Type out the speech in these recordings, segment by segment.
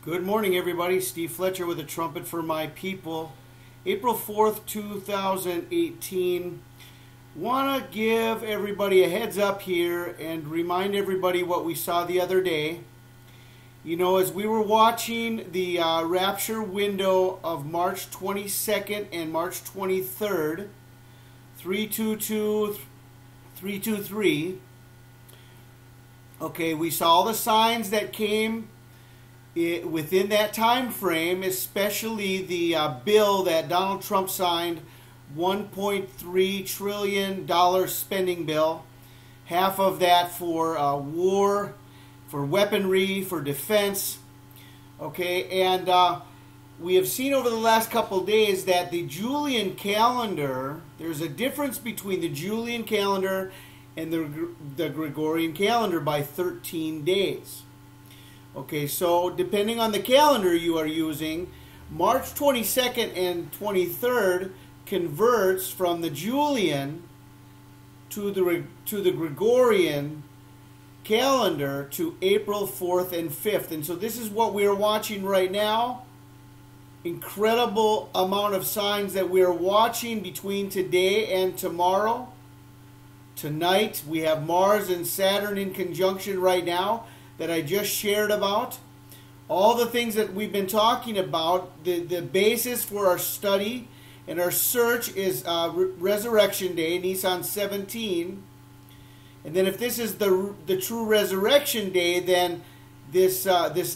Good morning, everybody. Steve Fletcher with a trumpet for my people. April 4th, 2018. Want to give everybody a heads up here and remind everybody what we saw the other day. You know, as we were watching the rapture window of March 22nd and March 23rd, 322, 323. Okay, we saw the signs that came within that time frame, especially the bill that Donald Trump signed, $1.3 trillion spending bill. Half of that for war, for weaponry, for defense. Okay, and we have seen over the last couple of days that the Julian calendar, there's a difference between the Julian calendar and the Gregorian calendar by 13 days. Okay, so depending on the calendar you are using, March 22nd and 23rd converts from the Julian to the Gregorian calendar to April 4th and 5th. And so this is what we are watching right now. Incredible amount of signs that we are watching between today and tomorrow. Tonight we have Mars and Saturn in conjunction right now that I just shared about. All the things that we've been talking about, the basis for our study and our search is Resurrection Day, Nisan 17. And then if this is the true Resurrection Day, then this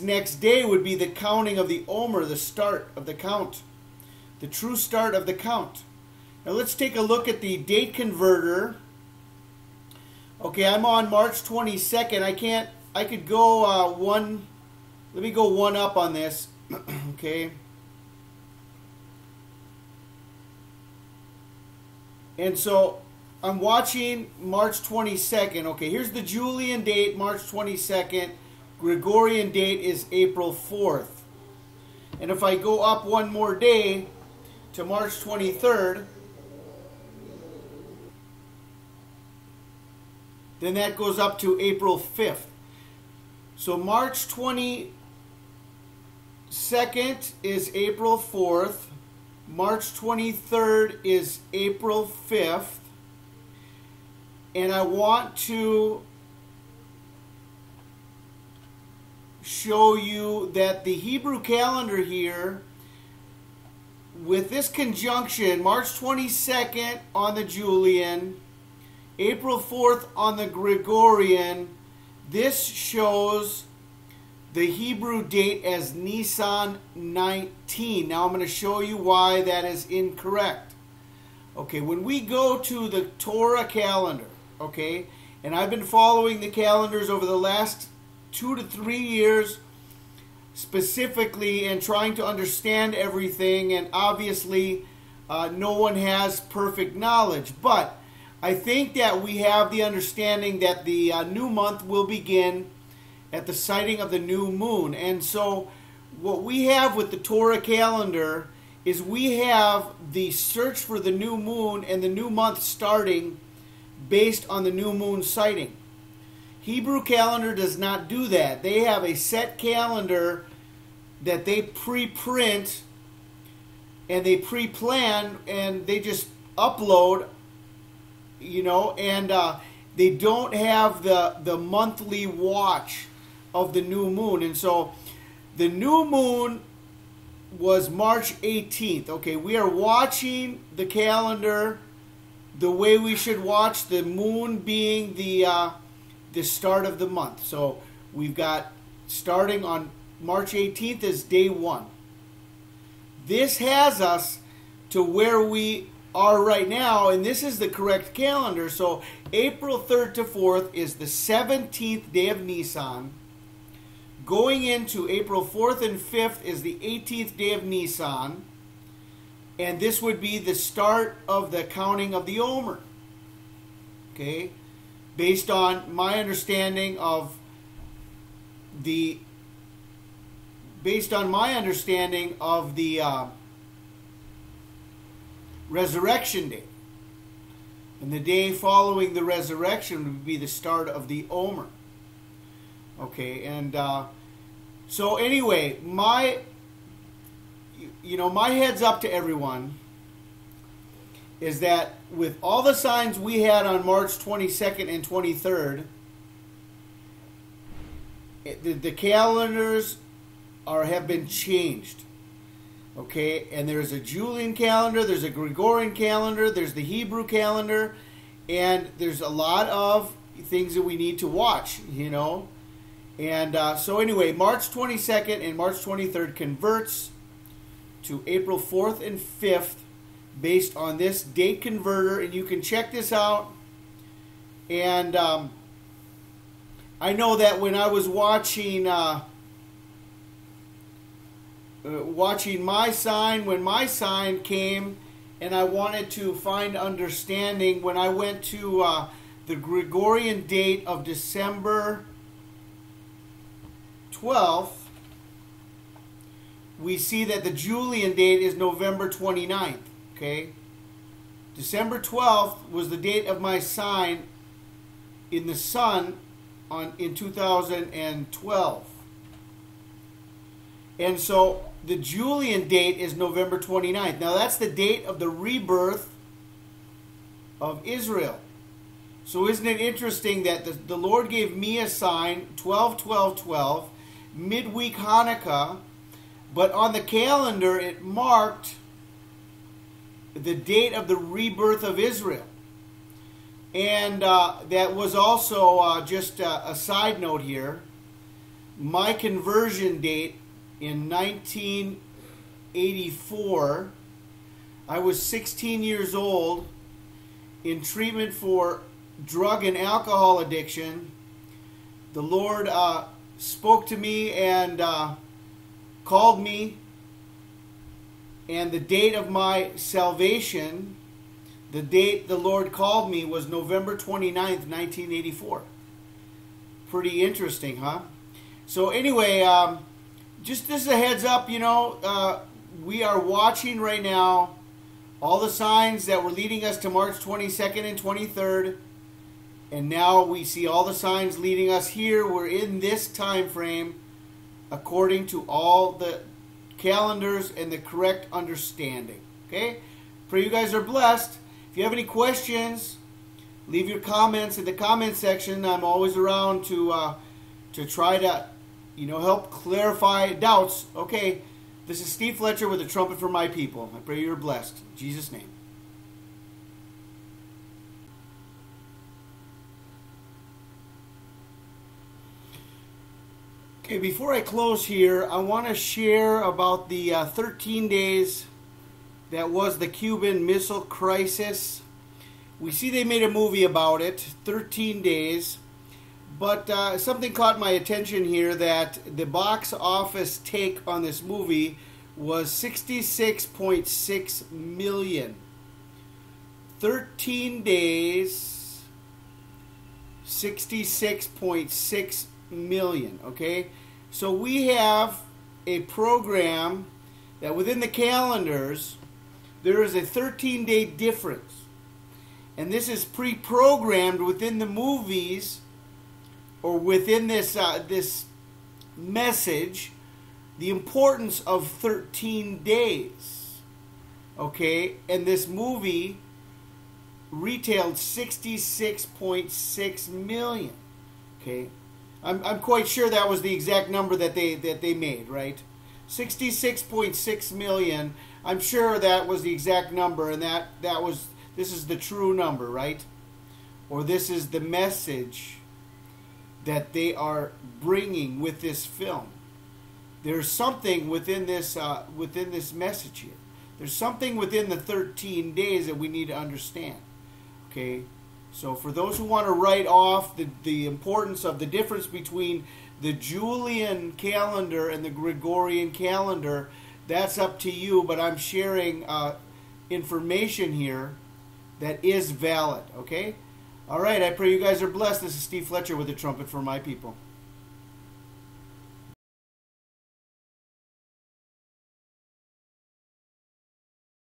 next day would be the counting of the Omer, the start of the count. The true start of the count. Now let's take a look at the date converter. Okay, I'm on March 22nd. I could go let me go one up on this. Okay. And so I'm watching March 22nd. Okay, here's the Julian date, March 22nd. Gregorian date is April 4th. And if I go up one more day to March 23rd, then that goes up to April 5th. So March 22nd is April 4th. March 23rd is April 5th. And I want to show you that the Hebrew calendar here, with this conjunction, March 22nd on the Julian, April 4th on the Gregorian, this shows the Hebrew date as Nisan 19. Now I'm going to show you why that is incorrect. Okay, when we go to the Torah calendar, okay, and I've been following the calendars over the last 2 to 3 years specifically and trying to understand everything, and obviously no one has perfect knowledge, but I think that we have the understanding that the new month will begin at the sighting of the new moon. And so what we have with the Torah calendar is we have the search for the new moon and the new month starting based on the new moon sighting. Hebrew calendar does not do that. They have a set calendar that they pre-print and they pre-plan and they just upload, you know, and they don't have the monthly watch of the new moon. And so the new moon was March 18th. Okay, we are watching the calendar the way we should watch the moon being the start of the month. So we've got starting on March 18th is day 1. This has us to where we are right now, and this is the correct calendar. So April 3rd to 4th is the 17th day of Nisan. Going into April 4th and 5th is the 18th day of Nisan. And this would be the start of the counting of the Omer. Okay? Based on my understanding of the Resurrection Day. And the day following the resurrection would be the start of the Omer. Okay, and So anyway, my heads up to everyone is that with all the signs we had on March 22nd and 23rd, the calendars have been changed. Okay, and there's a Julian calendar, there's a Gregorian calendar, there's the Hebrew calendar, and there's a lot of things that we need to watch, And so anyway, March 22nd and March 23rd converts to April 4th and 5th based on this date converter, and you can check this out. And I know that when I was watching my sign, when my sign came and I wanted to find understanding, when I went to the Gregorian date of December 12th, we see that the Julian date is November 29th. Okay? December 12th was the date of my sign in the sun in 2012. And so the Julian date is November 29th. Now that's the date of the rebirth of Israel. So isn't it interesting that the Lord gave me a sign, 12-12-12, midweek Hanukkah, but on the calendar it marked the date of the rebirth of Israel. And that was also just a side note here. My conversion date in 1984, I was 16 years old in treatment for drug and alcohol addiction. The Lord spoke to me and called me, and the date of my salvation, the date the Lord called me, was November 29th, 1984. Pretty interesting, huh? So anyway, just as a heads up, we are watching right now all the signs that were leading us to March 22nd and 23rd. And now we see all the signs leading us here. We're in this time frame according to all the calendars and the correct understanding. Okay? Pray you guys are blessed. If you have any questions, leave your comments in the comment section. I'm always around to try to help clarify doubts. Okay, this is Steve Fletcher with the Trumpet for My People. I pray you're blessed. In Jesus' name. Okay, before I close here, I want to share about the 13 days that was the Cuban Missile Crisis. We see they made a movie about it, 13 days. But something caught my attention here, that the box office take on this movie was $66.6 million. 13 days, $66.6 million, okay? So we have a program that within the calendars, there is a 13-day difference. And this is pre-programmed within the movies, or within this this message, the importance of 13 days. Okay? And this movie retailed $66.6 million. Okay? I'm quite sure that was the exact number that they made, right? $66.6 million. I'm sure that was the exact number, and this is the true number, right? Or this is the message that they are bringing with this film. There's something within this message here. There's something within the 13 days that we need to understand. Okay, so for those who want to write off the importance of the difference between the Julian calendar and the Gregorian calendar, that's up to you. But I'm sharing information here that is valid. Okay. All right, I pray you guys are blessed. This is Steve Fletcher with the Trumpet for My People.